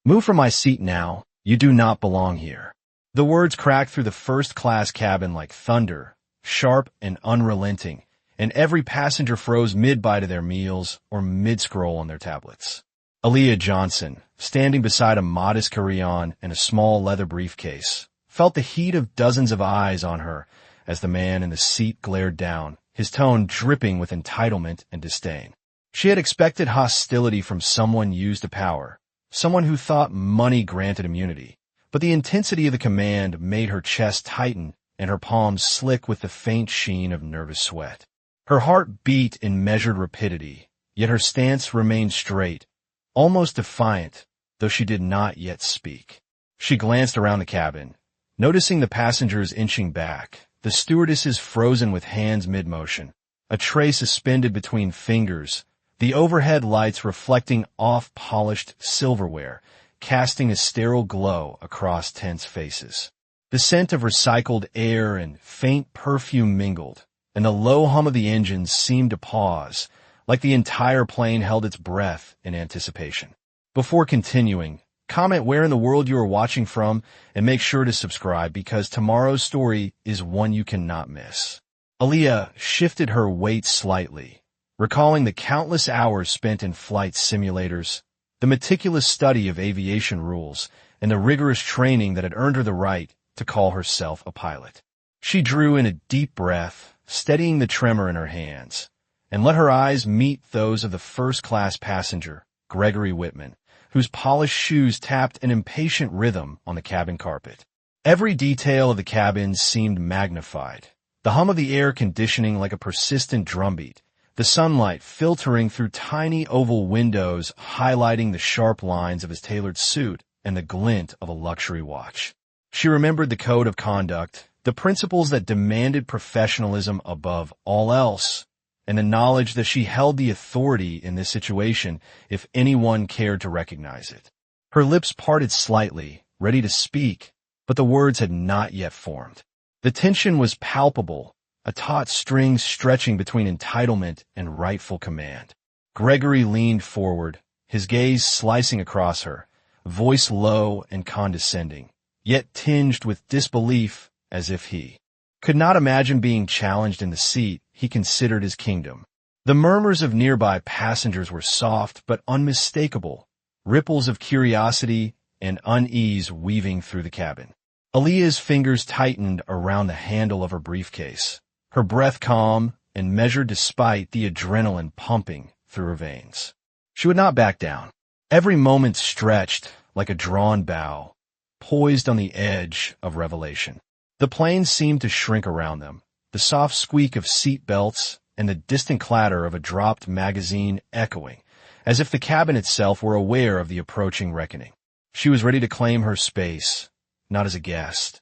Move from my seat now. You do not belong here. The words cracked through the first-class cabin like thunder, sharp and unrelenting, and every passenger froze mid-bite of their meals or mid-scroll on their tablets. Aaliyah Johnson, standing beside a modest carry-on and a small leather briefcase, felt the heat of dozens of eyes on her as the man in the seat glared down, his tone dripping with entitlement and disdain. She had expected hostility from someone used to power, someone who thought money granted immunity, but the intensity of the command made her chest tighten and her palms slick with the faint sheen of nervous sweat. Her heart beat in measured rapidity, yet her stance remained straight, almost defiant, though she did not yet speak. She glanced around the cabin, noticing the passengers inching back, the stewardesses frozen with hands mid-motion, a tray suspended between fingers, the overhead lights reflecting off-polished silverware, casting a sterile glow across tense faces. The scent of recycled air and faint perfume mingled, and the low hum of the engines seemed to pause, like the entire plane held its breath in anticipation. Before continuing, comment where in the world you are watching from and make sure to subscribe because tomorrow's story is one you cannot miss. Aaliyah shifted her weight slightly, recalling the countless hours spent in flight simulators, the meticulous study of aviation rules, and the rigorous training that had earned her the right to call herself a pilot. She drew in a deep breath, steadying the tremor in her hands, and let her eyes meet those of the first-class passenger, Gregory Whitman, whose polished shoes tapped an impatient rhythm on the cabin carpet. Every detail of the cabin seemed magnified, the hum of the air conditioning like a persistent drumbeat, the sunlight filtering through tiny oval windows highlighting the sharp lines of his tailored suit and the glint of a luxury watch. She remembered the code of conduct, the principles that demanded professionalism above all else, and the knowledge that she held the authority in this situation if anyone cared to recognize it. Her lips parted slightly, ready to speak, but the words had not yet formed. The tension was palpable, a taut string stretching between entitlement and rightful command. Gregory leaned forward, his gaze slicing across her, voice low and condescending, yet tinged with disbelief as if he could not imagine being challenged in the seat he considered his kingdom. The murmurs of nearby passengers were soft but unmistakable, ripples of curiosity and unease weaving through the cabin. Aaliyah's fingers tightened around the handle of her briefcase, her breath calm and measured despite the adrenaline pumping through her veins. She would not back down. Every moment stretched like a drawn bow, poised on the edge of revelation. The plane seemed to shrink around them, the soft squeak of seat belts and the distant clatter of a dropped magazine echoing, as if the cabin itself were aware of the approaching reckoning. She was ready to claim her space, not as a guest,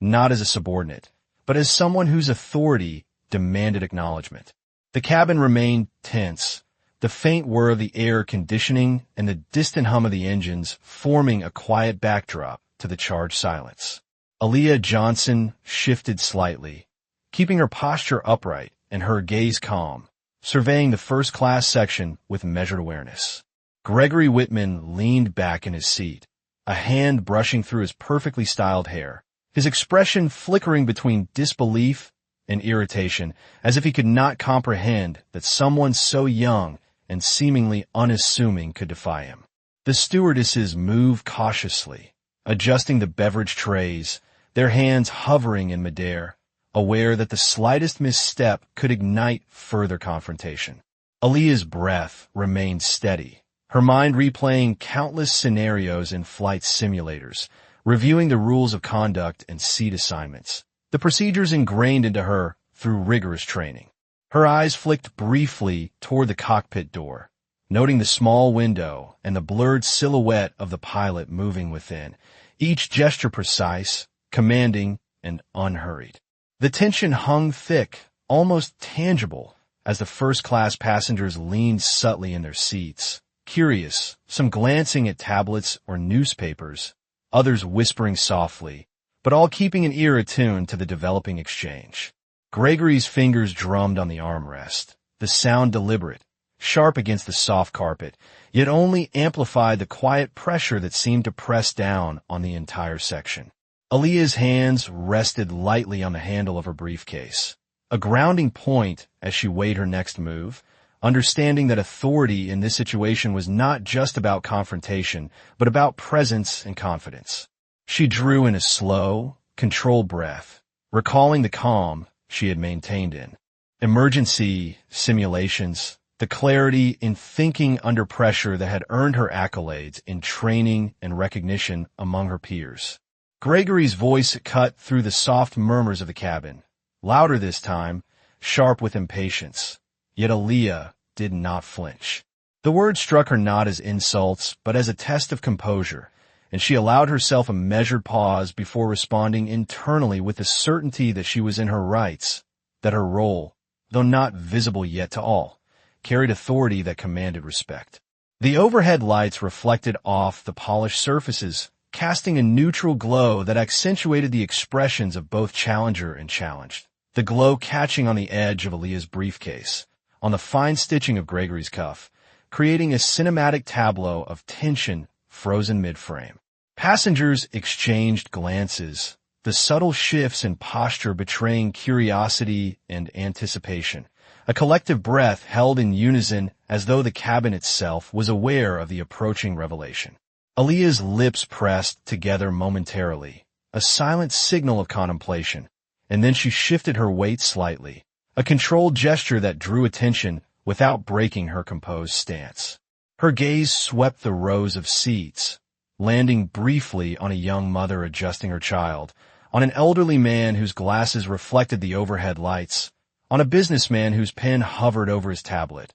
not as a subordinate, but as someone whose authority demanded acknowledgement. The cabin remained tense, the faint whir of the air conditioning and the distant hum of the engines forming a quiet backdrop to the charged silence. Aaliyah Johnson shifted slightly, keeping her posture upright and her gaze calm, surveying the first-class section with measured awareness. Gregory Whitman leaned back in his seat, a hand brushing through his perfectly styled hair, his expression flickering between disbelief and irritation, as if he could not comprehend that someone so young and seemingly unassuming could defy him. The stewardesses moved cautiously, adjusting the beverage trays, their hands hovering in midair, aware that the slightest misstep could ignite further confrontation. Aaliyah's breath remained steady, her mind replaying countless scenarios in flight simulators, reviewing the rules of conduct and seat assignments, the procedures ingrained into her through rigorous training. Her eyes flicked briefly toward the cockpit door, noting the small window and the blurred silhouette of the pilot moving within, each gesture precise, commanding, and unhurried. The tension hung thick, almost tangible, as the first-class passengers leaned subtly in their seats, curious, some glancing at tablets or newspapers, others whispering softly, but all keeping an ear attuned to the developing exchange. Gregory's fingers drummed on the armrest, the sound deliberate, sharp against the soft carpet, yet only amplified the quiet pressure that seemed to press down on the entire section. Aaliyah's hands rested lightly on the handle of her briefcase, a grounding point as she weighed her next move, understanding that authority in this situation was not just about confrontation, but about presence and confidence. She drew in a slow, controlled breath, recalling the calm she had maintained in emergency simulations, the clarity in thinking under pressure that had earned her accolades in training and recognition among her peers. Gregory's voice cut through the soft murmurs of the cabin, louder this time, sharp with impatience. Yet Aaliyah did not flinch. The words struck her not as insults, but as a test of composure, and she allowed herself a measured pause before responding internally with the certainty that she was in her rights, that her role, though not visible yet to all, carried authority that commanded respect. The overhead lights reflected off the polished surfaces, casting a neutral glow that accentuated the expressions of both challenger and challenged. The glow catching on the edge of Aaliyah's briefcase, on the fine stitching of Gregory's cuff, creating a cinematic tableau of tension frozen mid-frame. Passengers exchanged glances, the subtle shifts in posture betraying curiosity and anticipation. A collective breath held in unison as though the cabin itself was aware of the approaching revelation. Aaliyah's lips pressed together momentarily, a silent signal of contemplation, and then she shifted her weight slightly, a controlled gesture that drew attention without breaking her composed stance. Her gaze swept the rows of seats, landing briefly on a young mother adjusting her child, on an elderly man whose glasses reflected the overhead lights, on a businessman whose pen hovered over his tablet,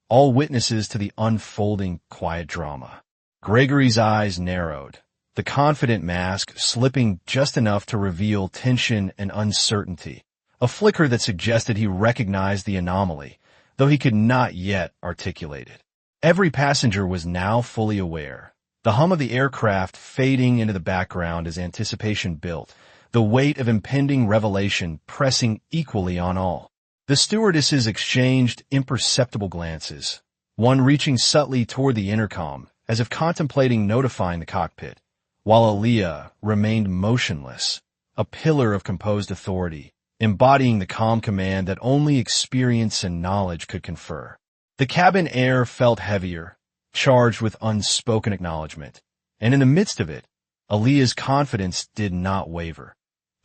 all witnesses to the unfolding quiet drama. Gregory's eyes narrowed, the confident mask slipping just enough to reveal tension and uncertainty, a flicker that suggested he recognized the anomaly, though he could not yet articulate it. Every passenger was now fully aware, the hum of the aircraft fading into the background as anticipation built, the weight of impending revelation pressing equally on all. The stewardesses exchanged imperceptible glances, one reaching subtly toward the intercom, as if contemplating notifying the cockpit, while Aaliyah remained motionless, a pillar of composed authority, embodying the calm command that only experience and knowledge could confer. The cabin air felt heavier, charged with unspoken acknowledgement, and in the midst of it, Aaliyah's confidence did not waver.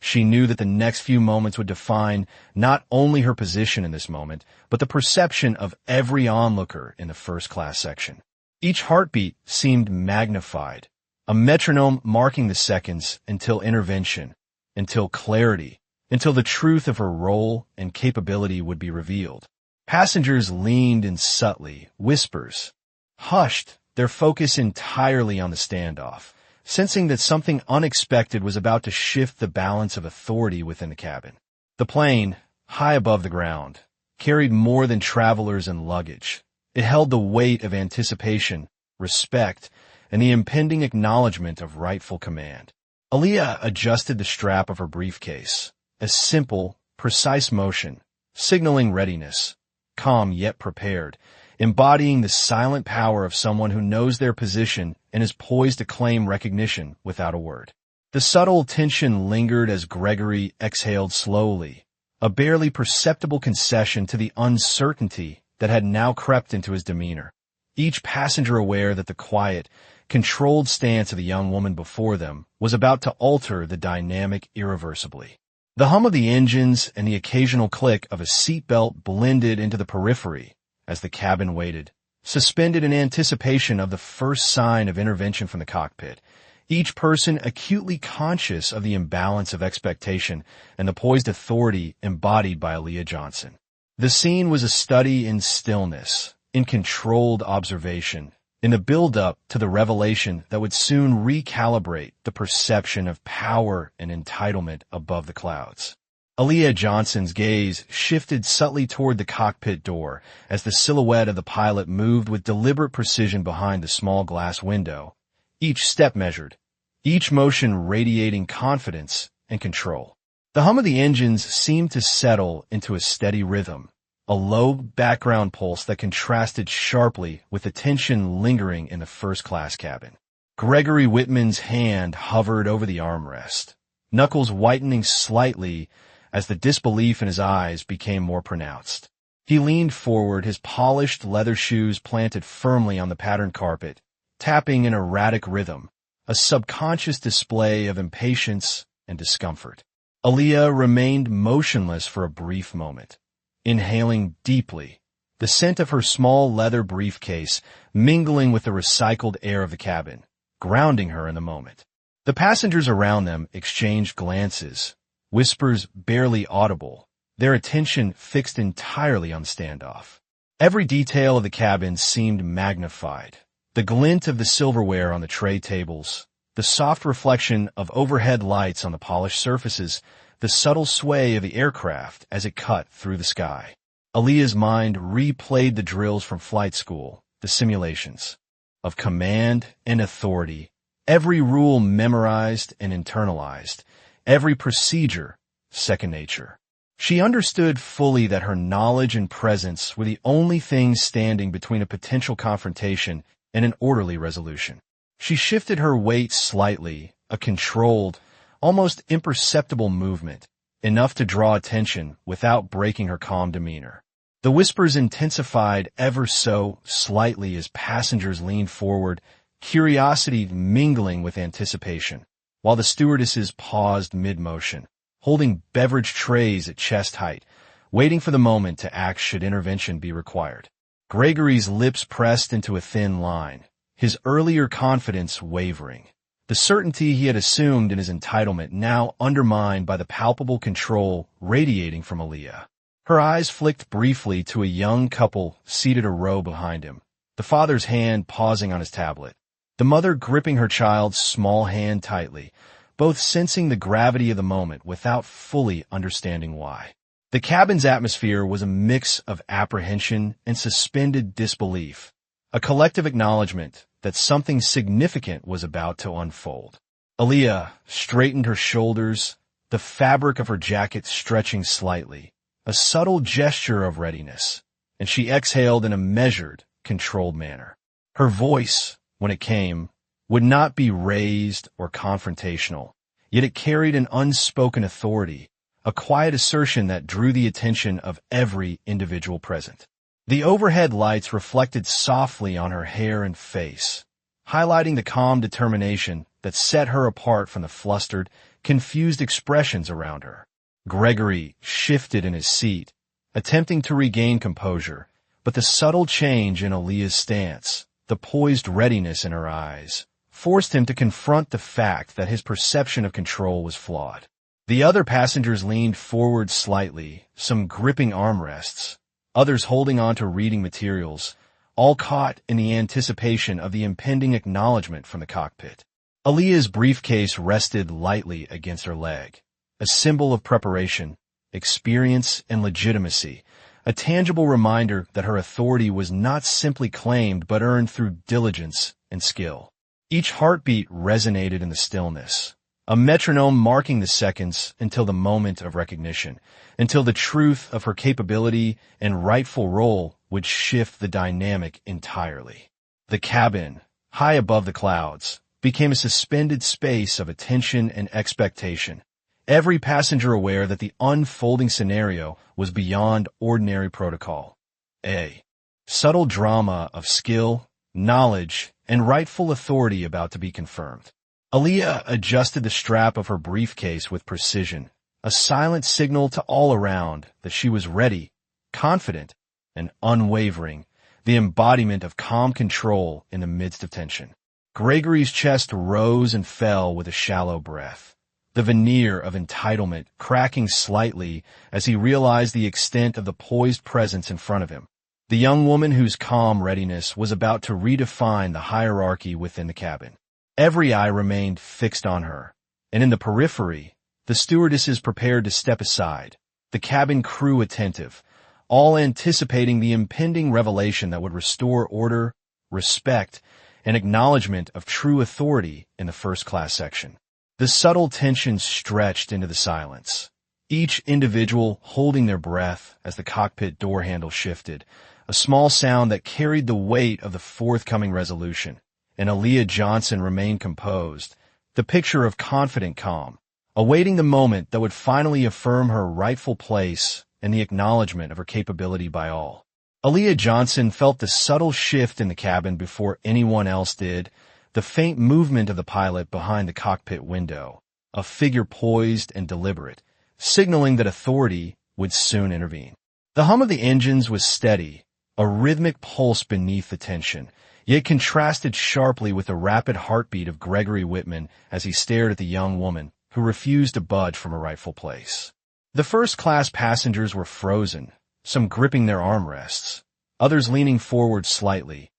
She knew that the next few moments would define not only her position in this moment, but the perception of every onlooker in the first-class section. Each heartbeat seemed magnified, a metronome marking the seconds until intervention, until clarity, until the truth of her role and capability would be revealed. Passengers leaned in subtly, whispers, hushed, their focus entirely on the standoff, sensing that something unexpected was about to shift the balance of authority within the cabin. The plane, high above the ground, carried more than travelers and luggage. It held the weight of anticipation, respect, and the impending acknowledgement of rightful command. Aaliyah adjusted the strap of her briefcase, a simple, precise motion, signaling readiness, calm yet prepared, embodying the silent power of someone who knows their position and is poised to claim recognition without a word. The subtle tension lingered as Gregory exhaled slowly, a barely perceptible concession to the uncertainty that had now crept into his demeanor, each passenger aware that the quiet, controlled stance of the young woman before them was about to alter the dynamic irreversibly. The hum of the engines and the occasional click of a seatbelt blended into the periphery as the cabin waited, suspended in anticipation of the first sign of intervention from the cockpit, each person acutely conscious of the imbalance of expectation and the poised authority embodied by Aaliyah Johnson. The scene was a study in stillness, in controlled observation, in the build-up to the revelation that would soon recalibrate the perception of power and entitlement above the clouds. Aaliyah Johnson's gaze shifted subtly toward the cockpit door as the silhouette of the pilot moved with deliberate precision behind the small glass window, each step measured, each motion radiating confidence and control. The hum of the engines seemed to settle into a steady rhythm, a low background pulse that contrasted sharply with the tension lingering in the first-class cabin. Gregory Whitman's hand hovered over the armrest, knuckles whitening slightly as the disbelief in his eyes became more pronounced. He leaned forward, his polished leather shoes planted firmly on the patterned carpet, tapping in erratic rhythm, a subconscious display of impatience and discomfort. Aaliyah remained motionless for a brief moment, inhaling deeply, the scent of her small leather briefcase mingling with the recycled air of the cabin, grounding her in the moment. The passengers around them exchanged glances, whispers barely audible, their attention fixed entirely on the standoff. Every detail of the cabin seemed magnified. The glint of the silverware on the tray tables, the soft reflection of overhead lights on the polished surfaces, the subtle sway of the aircraft as it cut through the sky. Aaliyah's mind replayed the drills from flight school, the simulations of command and authority, every rule memorized and internalized, every procedure second nature. She understood fully that her knowledge and presence were the only things standing between a potential confrontation and an orderly resolution. She shifted her weight slightly, a controlled, almost imperceptible movement, enough to draw attention without breaking her calm demeanor. The whispers intensified ever so slightly as passengers leaned forward, curiosity mingling with anticipation, while the stewardesses paused mid-motion, holding beverage trays at chest height, waiting for the moment to act should intervention be required. Gregory's lips pressed into a thin line, his earlier confidence wavering. The certainty he had assumed in his entitlement now undermined by the palpable control radiating from Aaliyah. Her eyes flicked briefly to a young couple seated a row behind him, the father's hand pausing on his tablet, the mother gripping her child's small hand tightly, both sensing the gravity of the moment without fully understanding why. The cabin's atmosphere was a mix of apprehension and suspended disbelief, a collective acknowledgement that something significant was about to unfold. Aaliyah straightened her shoulders, the fabric of her jacket stretching slightly, a subtle gesture of readiness, and she exhaled in a measured, controlled manner. Her voice, when it came, would not be raised or confrontational, yet it carried an unspoken authority, a quiet assertion that drew the attention of every individual present. The overhead lights reflected softly on her hair and face, highlighting the calm determination that set her apart from the flustered, confused expressions around her. Gregory shifted in his seat, attempting to regain composure, but the subtle change in Aaliyah's stance, the poised readiness in her eyes, forced him to confront the fact that his perception of control was flawed. The other passengers leaned forward slightly, some gripping armrests, others holding on to reading materials, all caught in the anticipation of the impending acknowledgement from the cockpit. Aaliyah's briefcase rested lightly against her leg, a symbol of preparation, experience, and legitimacy, a tangible reminder that her authority was not simply claimed but earned through diligence and skill. Each heartbeat resonated in the stillness, a metronome marking the seconds until the moment of recognition, until the truth of her capability and rightful role would shift the dynamic entirely. The cabin, high above the clouds, became a suspended space of attention and expectation, every passenger aware that the unfolding scenario was beyond ordinary protocol. A subtle drama of skill, knowledge, and rightful authority about to be confirmed. Aaliyah adjusted the strap of her briefcase with precision, a silent signal to all around that she was ready, confident, and unwavering, the embodiment of calm control in the midst of tension. Gregory's chest rose and fell with a shallow breath, the veneer of entitlement cracking slightly as he realized the extent of the poised presence in front of him, the young woman whose calm readiness was about to redefine the hierarchy within the cabin. Every eye remained fixed on her, and in the periphery, the stewardesses prepared to step aside, the cabin crew attentive, all anticipating the impending revelation that would restore order, respect, and acknowledgement of true authority in the first-class section. The subtle tension stretched into the silence, each individual holding their breath as the cockpit door handle shifted, a small sound that carried the weight of the forthcoming resolution. And Aaliyah Johnson remained composed, the picture of confident calm, awaiting the moment that would finally affirm her rightful place and the acknowledgement of her capability by all. Aaliyah Johnson felt the subtle shift in the cabin before anyone else did, the faint movement of the pilot behind the cockpit window, a figure poised and deliberate, signaling that authority would soon intervene. The hum of the engines was steady, a rhythmic pulse beneath the tension, yet contrasted sharply with the rapid heartbeat of Gregory Whitman as he stared at the young woman who refused to budge from her rightful place. The first-class passengers were frozen, some gripping their armrests, others leaning forward slightly,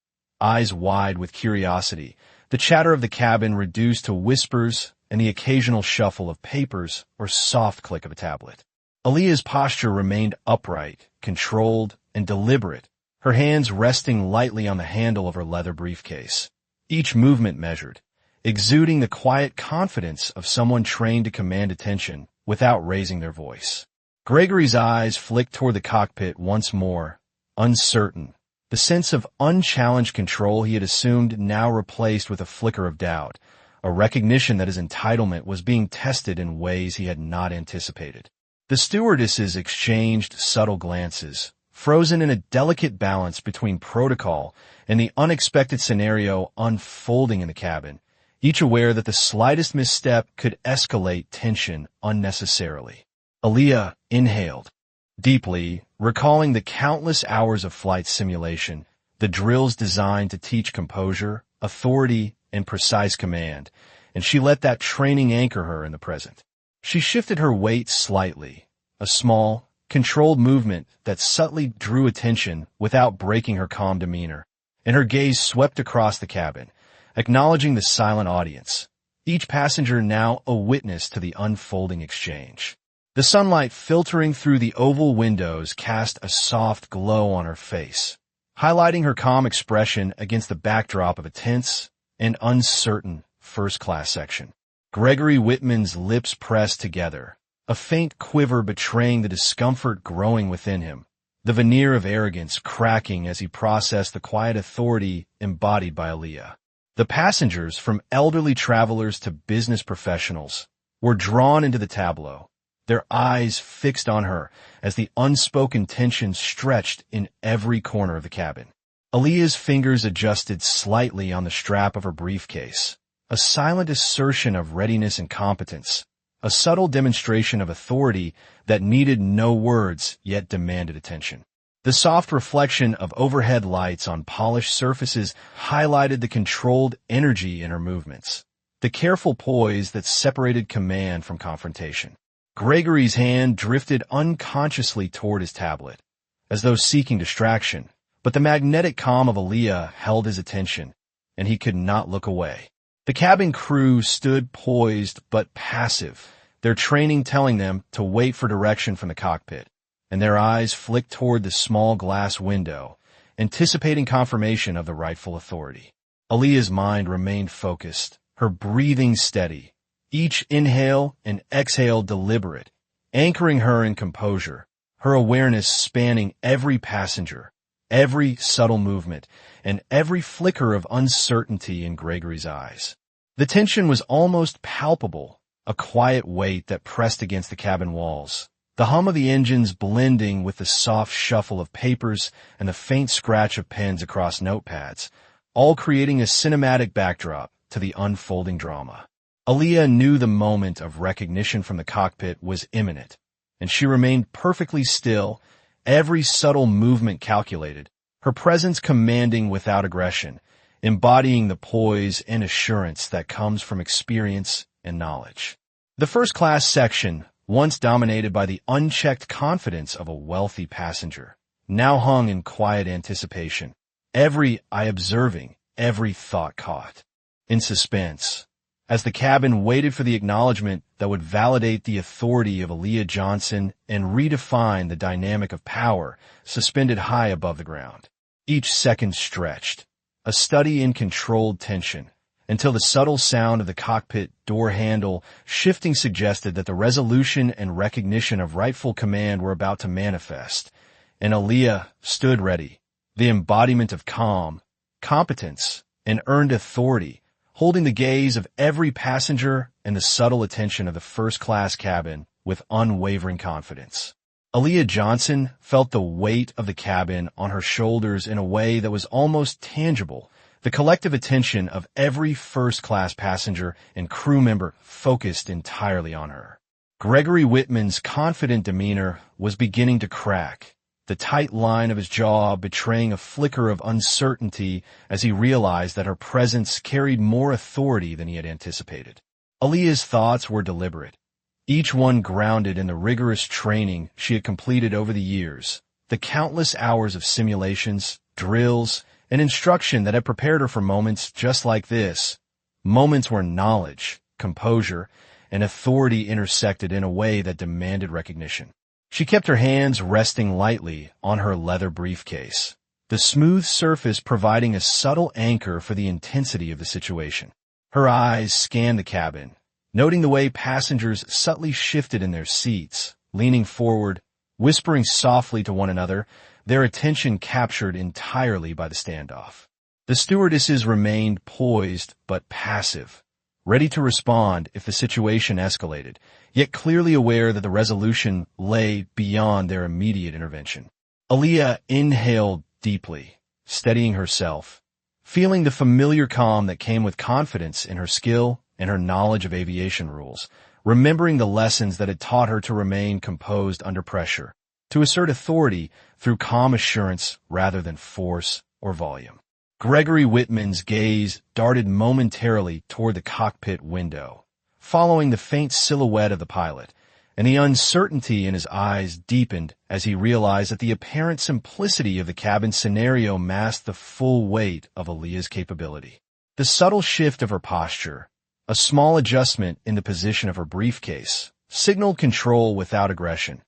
eyes wide with curiosity, the chatter of the cabin reduced to whispers and the occasional shuffle of papers or soft click of a tablet. Aaliyah's posture remained upright, controlled, and deliberate, her hands resting lightly on the handle of her leather briefcase, each movement measured, exuding the quiet confidence of someone trained to command attention without raising their voice. Gregory's eyes flicked toward the cockpit once more, uncertain, the sense of unchallenged control he had assumed now replaced with a flicker of doubt, a recognition that his entitlement was being tested in ways he had not anticipated. The stewardesses exchanged subtle glances, frozen in a delicate balance between protocol and the unexpected scenario unfolding in the cabin, each aware that the slightest misstep could escalate tension unnecessarily. Aaliyah inhaled deeply, recalling the countless hours of flight simulation, the drills designed to teach composure, authority, and precise command, and she let that training anchor her in the present. She shifted her weight slightly, a small, controlled movement that subtly drew attention without breaking her calm demeanor, and her gaze swept across the cabin, acknowledging the silent audience, each passenger now a witness to the unfolding exchange. The sunlight filtering through the oval windows cast a soft glow on her face, highlighting her calm expression against the backdrop of a tense and uncertain first-class section. Gregory Whitman's lips pressed together, a faint quiver betraying the discomfort growing within him, the veneer of arrogance cracking as he processed the quiet authority embodied by Aaliyah. The passengers, from elderly travelers to business professionals, were drawn into the tableau, their eyes fixed on her as the unspoken tension stretched in every corner of the cabin. Aaliyah's fingers adjusted slightly on the strap of her briefcase, a silent assertion of readiness and competence, a subtle demonstration of authority that needed no words yet demanded attention. The soft reflection of overhead lights on polished surfaces highlighted the controlled energy in her movements, the careful poise that separated command from confrontation. Gregory's hand drifted unconsciously toward his tablet, as though seeking distraction, but the magnetic calm of Aaliyah held his attention, and he could not look away. The cabin crew stood poised but passive, their training telling them to wait for direction from the cockpit, and their eyes flicked toward the small glass window, anticipating confirmation of the rightful authority. Aaliyah's mind remained focused, her breathing steady, each inhale and exhale deliberate, anchoring her in composure, her awareness spanning every passenger, every subtle movement, and every flicker of uncertainty in Gregory's eyes. The tension was almost palpable, a quiet weight that pressed against the cabin walls, the hum of the engines blending with the soft shuffle of papers and the faint scratch of pens across notepads, all creating a cinematic backdrop to the unfolding drama. Aaliyah knew the moment of recognition from the cockpit was imminent, and she remained perfectly still, every subtle movement calculated, her presence commanding without aggression, embodying the poise and assurance that comes from experience and knowledge. The first-class section, once dominated by the unchecked confidence of a wealthy passenger, now hung in quiet anticipation, every eye observing, every thought caught. In suspense, as the cabin waited for the acknowledgement that would validate the authority of Aaliyah Johnson and redefine the dynamic of power suspended high above the ground. Each second stretched, a study in controlled tension, until the subtle sound of the cockpit door handle shifting suggested that the resolution and recognition of rightful command were about to manifest, and Aaliyah stood ready, the embodiment of calm, competence, and earned authority, holding the gaze of every passenger and the subtle attention of the first-class cabin with unwavering confidence. Aaliyah Johnson felt the weight of the cabin on her shoulders in a way that was almost tangible, the collective attention of every first-class passenger and crew member focused entirely on her. Gregory Whitman's confident demeanor was beginning to crack, the tight line of his jaw betraying a flicker of uncertainty as he realized that her presence carried more authority than he had anticipated. Aaliyah's thoughts were deliberate, each one grounded in the rigorous training she had completed over the years, the countless hours of simulations, drills, and instruction that had prepared her for moments just like this, moments where knowledge, composure, and authority intersected in a way that demanded recognition. She kept her hands resting lightly on her leather briefcase, the smooth surface providing a subtle anchor for the intensity of the situation. Her eyes scanned the cabin, noting the way passengers subtly shifted in their seats, leaning forward, whispering softly to one another, their attention captured entirely by the standoff. The stewardesses remained poised but passive, ready to respond if the situation escalated, yet clearly aware that the resolution lay beyond their immediate intervention. Aaliyah inhaled deeply, steadying herself, feeling the familiar calm that came with confidence in her skill and her knowledge of aviation rules, remembering the lessons that had taught her to remain composed under pressure, to assert authority through calm assurance rather than force or volume. Gregory Whitman's gaze darted momentarily toward the cockpit window, following the faint silhouette of the pilot, and the uncertainty in his eyes deepened as he realized that the apparent simplicity of the cabin scenario masked the full weight of Aaliyah's capability. The subtle shift of her posture, a small adjustment in the position of her briefcase, signaled control without aggression,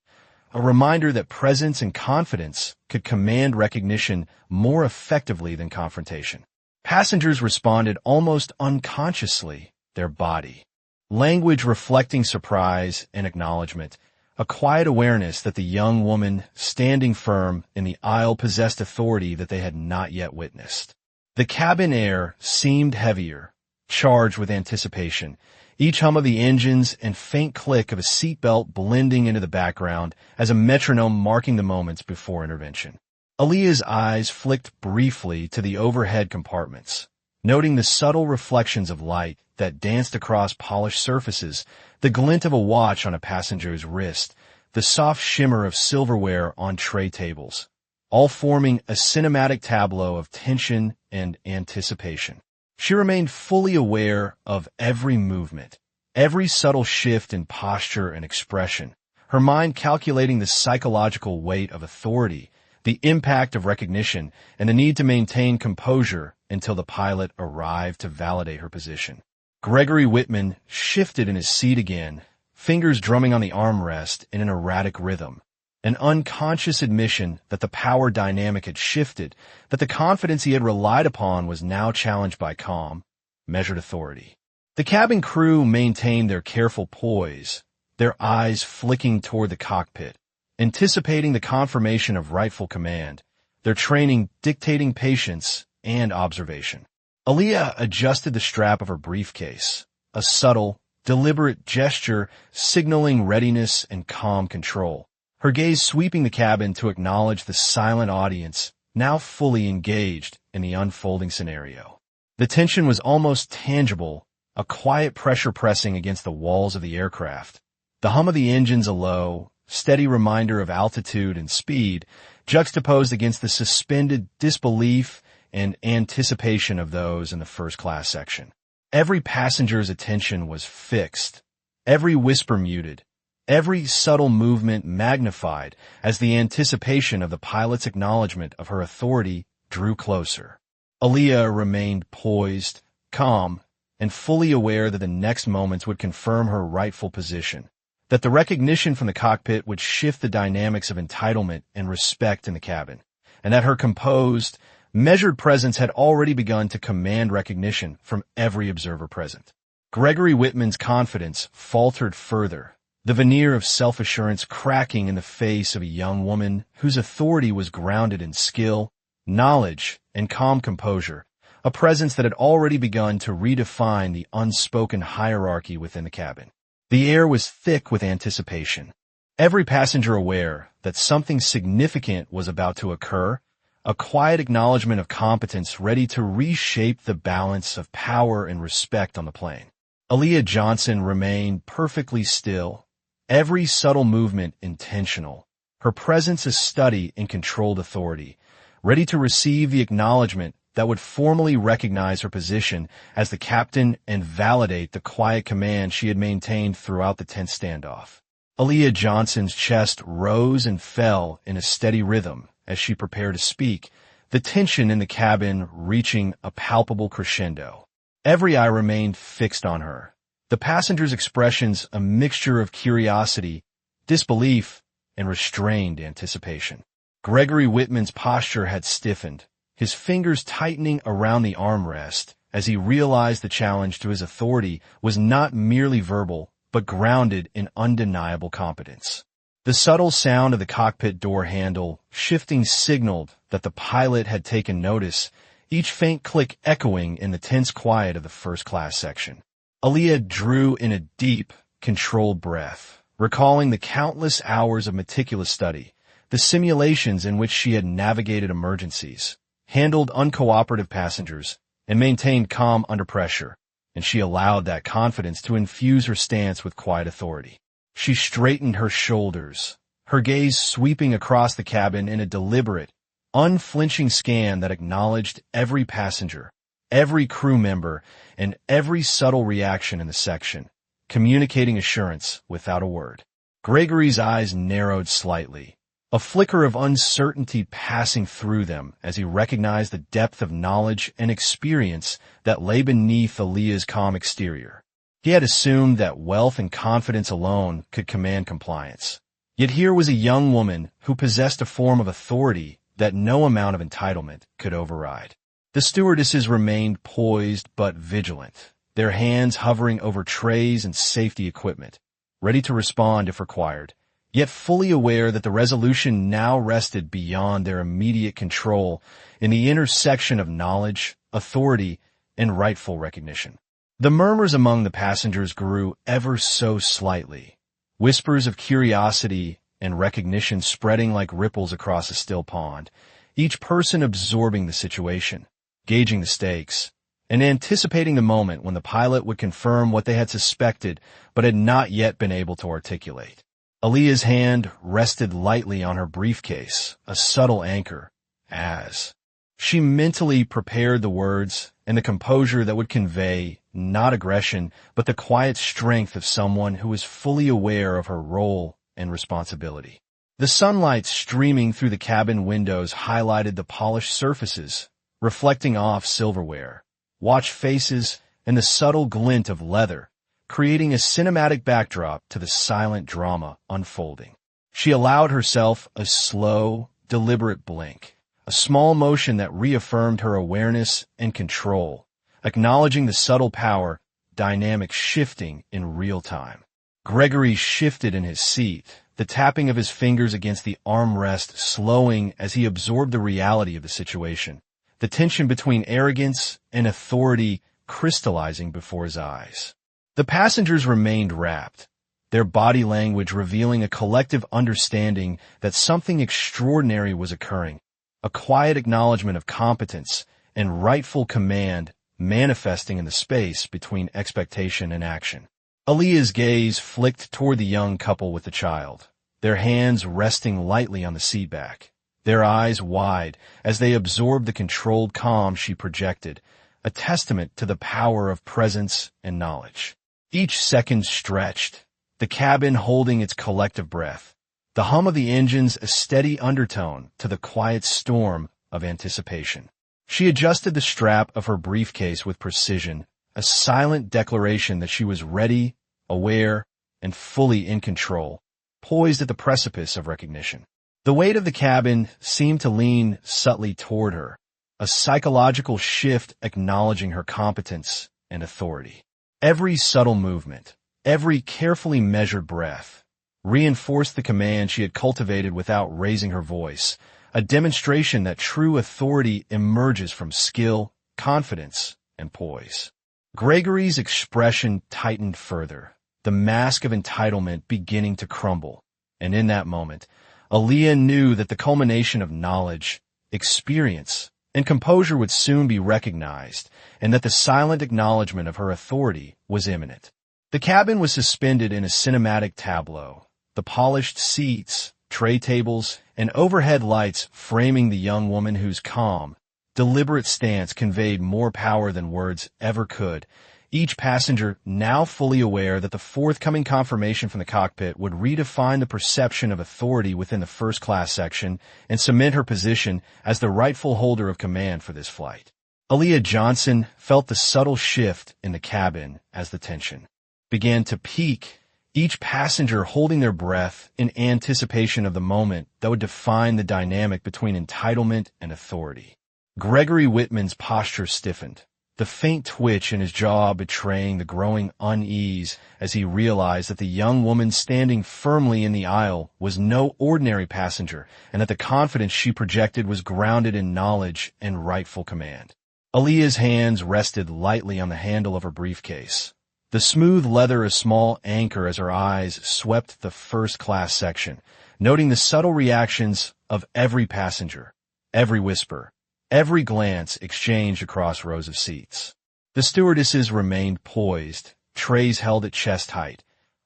a reminder that presence and confidence could command recognition more effectively than confrontation. Passengers responded almost unconsciously, their body language reflecting surprise and acknowledgement, a quiet awareness that the young woman standing firm in the aisle possessed authority that they had not yet witnessed. The cabin air seemed heavier, charged with anticipation, each hum of the engines and faint click of a seatbelt blending into the background as a metronome marking the moments before intervention. Aaliyah's eyes flicked briefly to the overhead compartments, noting the subtle reflections of light that danced across polished surfaces, the glint of a watch on a passenger's wrist, the soft shimmer of silverware on tray tables, all forming a cinematic tableau of tension and anticipation. She remained fully aware of every movement, every subtle shift in posture and expression, her mind calculating the psychological weight of authority, the impact of recognition, and the need to maintain composure until the pilot arrived to validate her position. Gregory Whitman shifted in his seat again, fingers drumming on the armrest in an erratic rhythm, an unconscious admission that the power dynamic had shifted, that the confidence he had relied upon was now challenged by calm, measured authority. The cabin crew maintained their careful poise, their eyes flicking toward the cockpit, anticipating the confirmation of rightful command, their training dictating patience and observation. Aaliyah adjusted the strap of her briefcase, a subtle, deliberate gesture signaling readiness and calm control, her gaze sweeping the cabin to acknowledge the silent audience now fully engaged in the unfolding scenario. The tension was almost tangible, a quiet pressure pressing against the walls of the aircraft, the hum of the engines a low, steady reminder of altitude and speed, juxtaposed against the suspended disbelief and anticipation of those in the first-class section. Every passenger's attention was fixed, every whisper muted, every subtle movement magnified as the anticipation of the pilot's acknowledgement of her authority drew closer. Aaliyah remained poised, calm, and fully aware that the next moments would confirm her rightful position, that the recognition from the cockpit would shift the dynamics of entitlement and respect in the cabin, and that her composed, Measured presence had already begun to command recognition from every observer present. Gregory Whitman's confidence faltered further, the veneer of self-assurance cracking in the face of a young woman whose authority was grounded in skill, knowledge, and calm composure, a presence that had already begun to redefine the unspoken hierarchy within the cabin. The air was thick with anticipation. Every passenger aware that something significant was about to occur, a quiet acknowledgement of competence ready to reshape the balance of power and respect on the plane. Aaliyah Johnson remained perfectly still, every subtle movement intentional, her presence a study in controlled authority, ready to receive the acknowledgement that would formally recognize her position as the captain and validate the quiet command she had maintained throughout the tense standoff. Aaliyah Johnson's chest rose and fell in a steady rhythm as she prepared to speak, the tension in the cabin reaching a palpable crescendo. Every eye remained fixed on her, the passengers' expressions a mixture of curiosity, disbelief, and restrained anticipation. Gregory Whitman's posture had stiffened, his fingers tightening around the armrest as he realized the challenge to his authority was not merely verbal, but grounded in undeniable competence. The subtle sound of the cockpit door handle shifting signaled that the pilot had taken notice, each faint click echoing in the tense quiet of the first-class section. Aaliyah drew in a deep, controlled breath, recalling the countless hours of meticulous study, the simulations in which she had navigated emergencies, handled uncooperative passengers, and maintained calm under pressure, and she allowed that confidence to infuse her stance with quiet authority. She straightened her shoulders, her gaze sweeping across the cabin in a deliberate, unflinching scan that acknowledged every passenger, every crew member, and every subtle reaction in the section, communicating assurance without a word. Gregory's eyes narrowed slightly, a flicker of uncertainty passing through them as he recognized the depth of knowledge and experience that lay beneath Aaliyah's calm exterior. He had assumed that wealth and confidence alone could command compliance. Yet here was a young woman who possessed a form of authority that no amount of entitlement could override. The stewardesses remained poised but vigilant, their hands hovering over trays and safety equipment, ready to respond if required, yet fully aware that the resolution now rested beyond their immediate control in the intersection of knowledge, authority, and rightful recognition. The murmurs among the passengers grew ever so slightly, whispers of curiosity and recognition spreading like ripples across a still pond, each person absorbing the situation, gauging the stakes, and anticipating the moment when the pilot would confirm what they had suspected but had not yet been able to articulate. Aaliyah's hand rested lightly on her briefcase, a subtle anchor, as she mentally prepared the words and the composure that would convey not aggression, but the quiet strength of someone who is fully aware of her role and responsibility. The sunlight streaming through the cabin windows highlighted the polished surfaces, reflecting off silverware, watch faces, and the subtle glint of leather, creating a cinematic backdrop to the silent drama unfolding. She allowed herself a slow, deliberate blink, a small motion that reaffirmed her awareness and control, acknowledging the subtle power dynamic shifting in real time. Gregory shifted in his seat, the tapping of his fingers against the armrest slowing as he absorbed the reality of the situation, the tension between arrogance and authority crystallizing before his eyes. The passengers remained rapt, their body language revealing a collective understanding that something extraordinary was occurring, a quiet acknowledgement of competence and rightful command manifesting in the space between expectation and action. Aaliyah's gaze flicked toward the young couple with the child, their hands resting lightly on the seatback, their eyes wide as they absorbed the controlled calm she projected, a testament to the power of presence and knowledge. Each second stretched, the cabin holding its collective breath, the hum of the engines a steady undertone to the quiet storm of anticipation. She adjusted the strap of her briefcase with precision, a silent declaration that she was ready, aware, and fully in control, poised at the precipice of recognition. The weight of the cabin seemed to lean subtly toward her, a psychological shift acknowledging her competence and authority. Every subtle movement, every carefully measured breath, reinforced the command she had cultivated without raising her voice, a demonstration that true authority emerges from skill, confidence, and poise. Gregory's expression tightened further, the mask of entitlement beginning to crumble, and in that moment, Aaliyah knew that the culmination of knowledge, experience, and composure would soon be recognized, and that the silent acknowledgement of her authority was imminent. The cabin was suspended in a cinematic tableau, the polished seats, tray tables, and overhead lights framing the young woman whose calm, deliberate stance conveyed more power than words ever could, each passenger now fully aware that the forthcoming confirmation from the cockpit would redefine the perception of authority within the first-class section and cement her position as the rightful holder of command for this flight. Aaliyah Johnson felt the subtle shift in the cabin as the tension began to peak, each passenger holding their breath in anticipation of the moment that would define the dynamic between entitlement and authority. Gregory Whitman's posture stiffened, the faint twitch in his jaw betraying the growing unease as he realized that the young woman standing firmly in the aisle was no ordinary passenger and that the confidence she projected was grounded in knowledge and rightful command. Aaliyah's hands rested lightly on the handle of her briefcase, the smooth leather a small anchor as her eyes swept the first-class section, noting the subtle reactions of every passenger, every whisper, every glance exchanged across rows of seats. The stewardesses remained poised, trays held at chest height,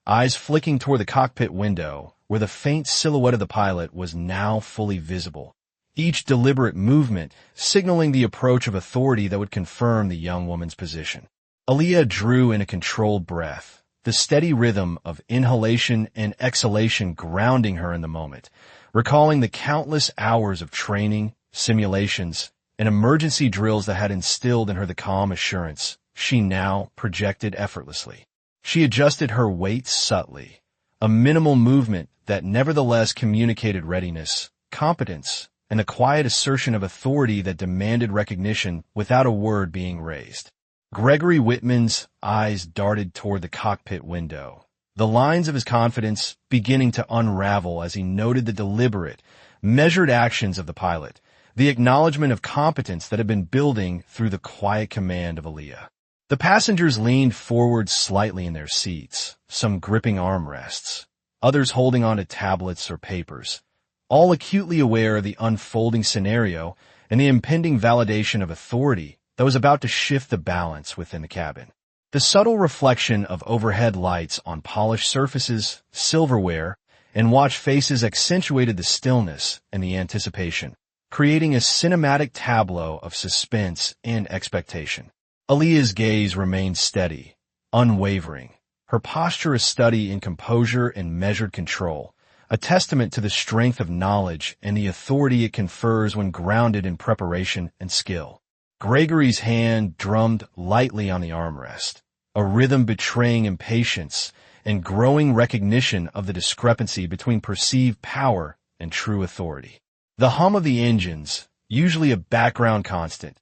eyes flicking toward the cockpit window, where the faint silhouette of the pilot was now fully visible, each deliberate movement signaling the approach of authority that would confirm the young woman's position. Aaliyah drew in a controlled breath, the steady rhythm of inhalation and exhalation grounding her in the moment, recalling the countless hours of training, simulations, and emergency drills that had instilled in her the calm assurance she now projected effortlessly. She adjusted her weight subtly, a minimal movement that nevertheless communicated readiness, competence, and a quiet assertion of authority that demanded recognition without a word being raised. Gregory Whitman's eyes darted toward the cockpit window, the lines of his confidence beginning to unravel as he noted the deliberate, measured actions of the pilot, the acknowledgement of competence that had been building through the quiet command of Aaliyah. The passengers leaned forward slightly in their seats, some gripping armrests, others holding onto tablets or papers, all acutely aware of the unfolding scenario and the impending validation of authority that was about to shift the balance within the cabin. The subtle reflection of overhead lights on polished surfaces, silverware, and watch faces accentuated the stillness and the anticipation, creating a cinematic tableau of suspense and expectation. Aaliyah's gaze remained steady, unwavering, her posture a study in composure and measured control, a testament to the strength of knowledge and the authority it confers when grounded in preparation and skill. Gregory's hand drummed lightly on the armrest, a rhythm betraying impatience and growing recognition of the discrepancy between perceived power and true authority. The hum of the engines, usually a background constant,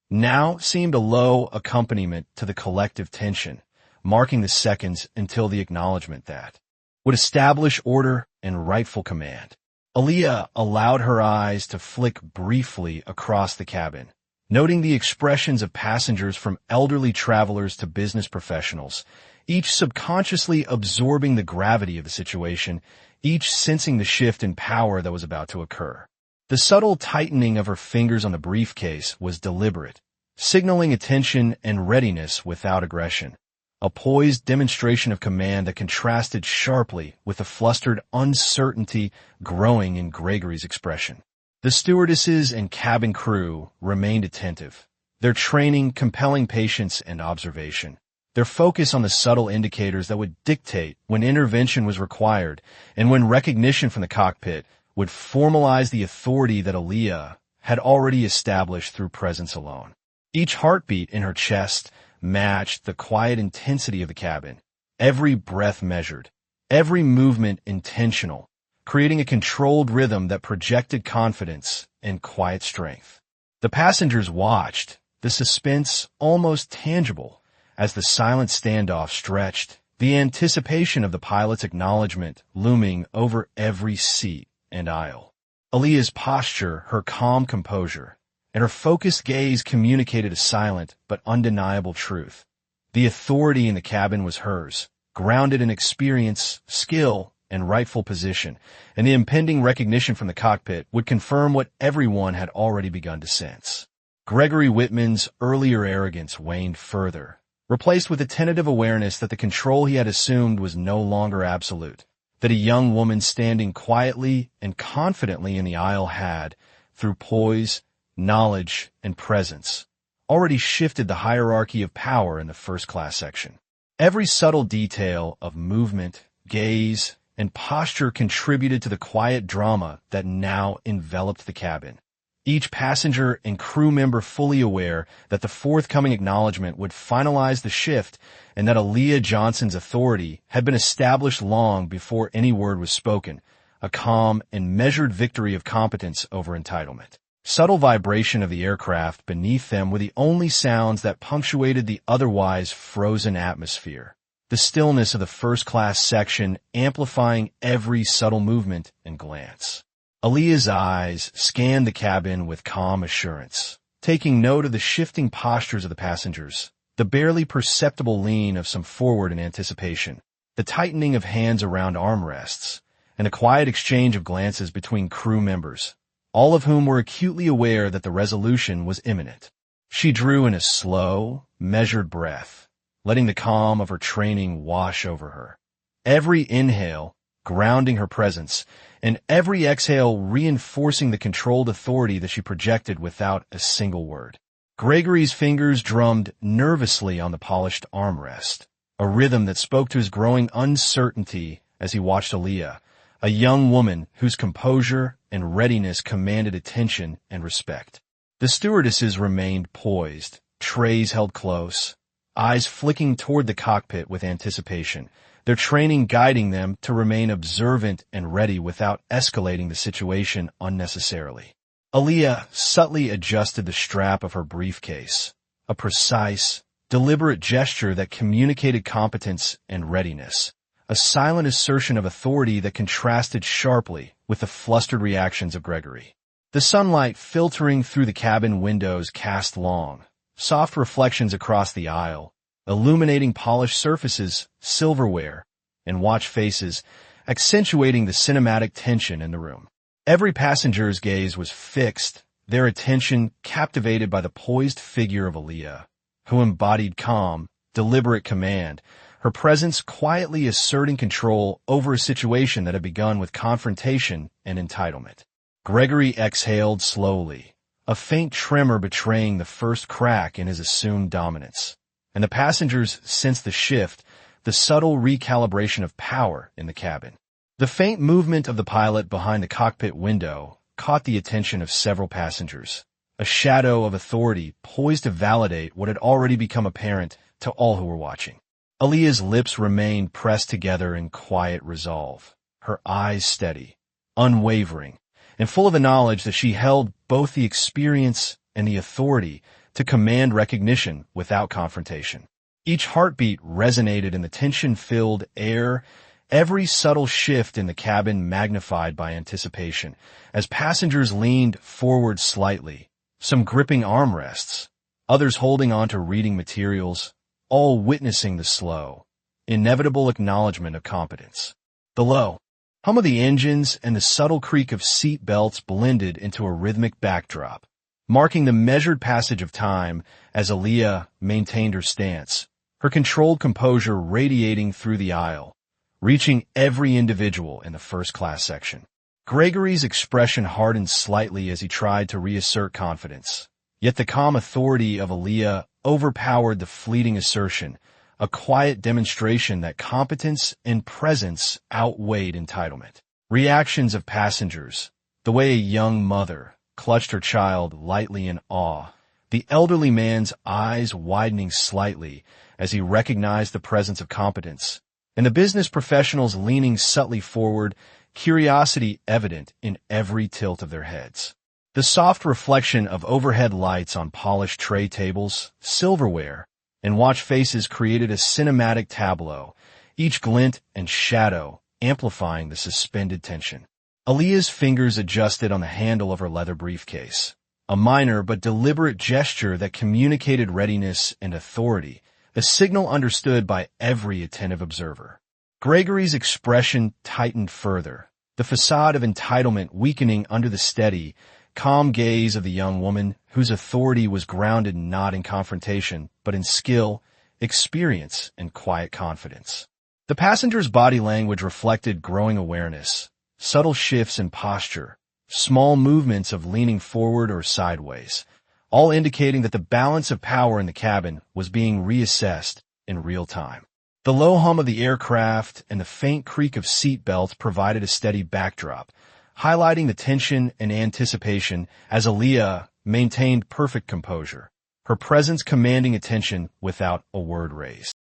now seemed a low accompaniment to the collective tension, marking the seconds until the acknowledgement that would establish order and rightful command. Aaliyah allowed her eyes to flick briefly across the cabin, noting the expressions of passengers from elderly travelers to business professionals, each subconsciously absorbing the gravity of the situation, each sensing the shift in power that was about to occur. The subtle tightening of her fingers on the briefcase was deliberate, signaling attention and readiness without aggression, a poised demonstration of command that contrasted sharply with the flustered uncertainty growing in Gregory's expression. The stewardesses and cabin crew remained attentive, their training compelling patience and observation, their focus on the subtle indicators that would dictate when intervention was required and when recognition from the cockpit would formalize the authority that Aaliyah had already established through presence alone. Each heartbeat in her chest matched the quiet intensity of the cabin, every breath measured, every movement intentional, creating a controlled rhythm that projected confidence and quiet strength. The passengers watched, the suspense almost tangible, as the silent standoff stretched, the anticipation of the pilot's acknowledgement looming over every seat and aisle. Aaliyah's posture, her calm composure, and her focused gaze communicated a silent but undeniable truth. The authority in the cabin was hers, grounded in experience, skill, and rightful position, and the impending recognition from the cockpit would confirm what everyone had already begun to sense. Gregory Whitman's earlier arrogance waned further, replaced with a tentative awareness that the control he had assumed was no longer absolute, that a young woman standing quietly and confidently in the aisle had, through poise, knowledge, and presence, already shifted the hierarchy of power in the first-class section. Every subtle detail of movement, gaze, and posture contributed to the quiet drama that now enveloped the cabin. Each passenger and crew member fully aware that the forthcoming acknowledgement would finalize the shift and that Aaliyah Johnson's authority had been established long before any word was spoken, a calm and measured victory of competence over entitlement. Subtle vibration of the aircraft beneath them were the only sounds that punctuated the otherwise frozen atmosphere. The stillness of the first-class section amplifying every subtle movement and glance. Aaliyah's eyes scanned the cabin with calm assurance, taking note of the shifting postures of the passengers, the barely perceptible lean of some forward in anticipation, the tightening of hands around armrests, and a quiet exchange of glances between crew members, all of whom were acutely aware that the resolution was imminent. She drew in a slow, measured breath, letting the calm of her training wash over her. Every inhale grounding her presence, and every exhale reinforcing the controlled authority that she projected without a single word. Gregory's fingers drummed nervously on the polished armrest, a rhythm that spoke to his growing uncertainty as he watched Aaliyah, a young woman whose composure and readiness commanded attention and respect. The stewardesses remained poised, trays held close, eyes flicking toward the cockpit with anticipation, their training guiding them to remain observant and ready without escalating the situation unnecessarily. Aaliyah subtly adjusted the strap of her briefcase, a precise, deliberate gesture that communicated competence and readiness, a silent assertion of authority that contrasted sharply with the flustered reactions of Gregory. The sunlight filtering through the cabin windows cast long, soft reflections across the aisle, illuminating polished surfaces, silverware, and watch faces, accentuating the cinematic tension in the room. Every passenger's gaze was fixed, their attention captivated by the poised figure of Aaliyah, who embodied calm, deliberate command, her presence quietly asserting control over a situation that had begun with confrontation and entitlement. Gregory exhaled slowly, a faint tremor betraying the first crack in his assumed dominance, and the passengers sensed the shift, the subtle recalibration of power in the cabin. The faint movement of the pilot behind the cockpit window caught the attention of several passengers, a shadow of authority poised to validate what had already become apparent to all who were watching. Aaliyah's lips remained pressed together in quiet resolve, her eyes steady, unwavering, and full of the knowledge that she held both the experience and the authority to command recognition without confrontation. Each heartbeat resonated in the tension-filled air, every subtle shift in the cabin magnified by anticipation, as passengers leaned forward slightly, some gripping armrests, others holding onto reading materials, all witnessing the slow, inevitable acknowledgement of competence. The low hum of the engines and the subtle creak of seat belts blended into a rhythmic backdrop, marking the measured passage of time as Aaliyah maintained her stance, her controlled composure radiating through the aisle, reaching every individual in the first-class section. Gregory's expression hardened slightly as he tried to reassert confidence, yet the calm authority of Aaliyah overpowered the fleeting assertion, a quiet demonstration that competence and presence outweighed entitlement. Reactions of passengers, the way a young mother clutched her child lightly in awe, the elderly man's eyes widening slightly as he recognized the presence of competence, and the business professionals leaning subtly forward, curiosity evident in every tilt of their heads. The soft reflection of overhead lights on polished tray tables, silverware, and watch faces created a cinematic tableau, each glint and shadow amplifying the suspended tension. Aaliyah's fingers adjusted on the handle of her leather briefcase, a minor but deliberate gesture that communicated readiness and authority, a signal understood by every attentive observer. Gregory's expression tightened further, the facade of entitlement weakening under the steady, calm gaze of the young woman whose authority was grounded not in confrontation, but in skill, experience, and quiet confidence. The passenger's body language reflected growing awareness, subtle shifts in posture, small movements of leaning forward or sideways, all indicating that the balance of power in the cabin was being reassessed in real time. The low hum of the aircraft and the faint creak of seat belts provided a steady backdrop, highlighting the tension and anticipation as Aaliyah maintained perfect composure, her presence commanding attention without a word raised.